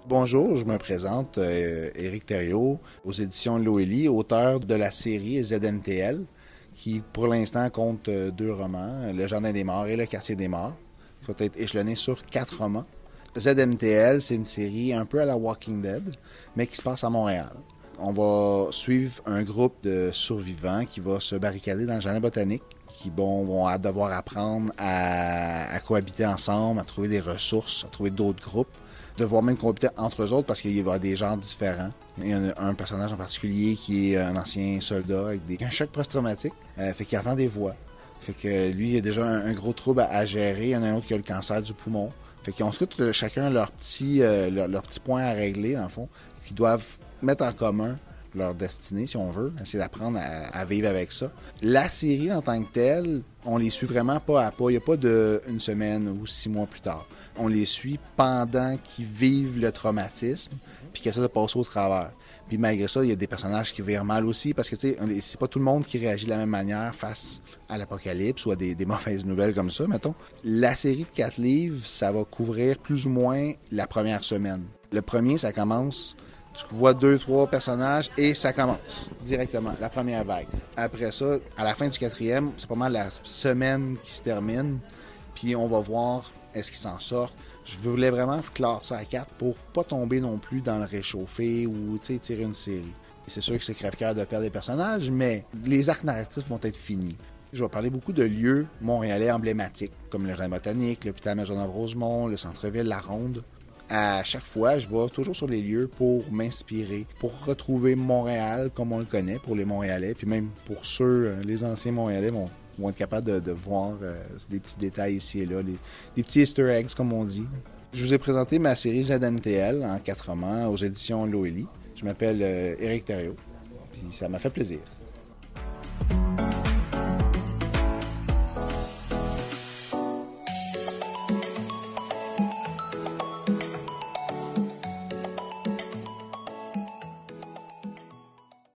Bonjour, je me présente, Éric Thériault, aux éditions Loélie, auteur de la série ZMTL, qui pour l'instant compte deux romans, Le Jardin des Morts et Le Quartier des Morts, qui va être échelonné sur 4 romans. ZMTL, c'est une série un peu à la Walking Dead, mais qui se passe à Montréal. On va suivre un groupe de survivants qui va se barricader dans le jardin botanique, qui vont devoir apprendre à cohabiter ensemble, à trouver des ressources, à trouver d'autres groupes, devoir même cohabiter entre eux autres parce qu'il va y avoir des genres différents. Il y en a un personnage en particulier qui est un ancien soldat avec un choc post-traumatique, fait qu'il entend des voix. Fait que lui, il a déjà un gros trouble à gérer. Il y en a un autre qui a le cancer du poumon. Fait qu'ils ont tous chacun leur petit point à régler, dans le fond, qu'ils doivent mettre en commun leur destinée, si on veut, essayer d'apprendre à vivre avec ça. La série en tant que telle, on les suit vraiment pas à pas. Il n'y a pas de une semaine ou 6 mois plus tard. On les suit pendant qu'ils vivent le traumatisme, puis qu'ils essaient de passer au travers. Puis malgré ça, il y a des personnages qui virent mal aussi, parce que, tu sais, c'est pas tout le monde qui réagit de la même manière face à l'apocalypse ou à des mauvaises nouvelles comme ça, mettons. La série de 4 livres, ça va couvrir plus ou moins la première semaine. Le premier, ça commence, tu vois 2-3 personnages et ça commence directement, la première vague. Après ça, à la fin du 4e, c'est pas mal la semaine qui se termine, puis on va voir est-ce qu'ils s'en sortent. Je voulais vraiment clore ça à 4 pour pas tomber non plus dans le réchauffé ou tirer une série. C'est sûr que c'est crève-cœur de perdre des personnages, mais les arcs narratifs vont être finis. Je vais parler beaucoup de lieux montréalais emblématiques, comme le Jardin botanique, l'hôpital Maisonneuve-Rosemont, le centre-ville, la Ronde. À chaque fois, je vais toujours sur les lieux pour m'inspirer, pour retrouver Montréal comme on le connaît pour les Montréalais, puis même pour ceux, les anciens Montréalais vont être capables de voir des petits détails ici et là, des petits easter eggs, comme on dit. Je vous ai présenté ma série ZMTL en 4 romans aux éditions Loélie. Je m'appelle Éric Thériault, puis ça m'a fait plaisir.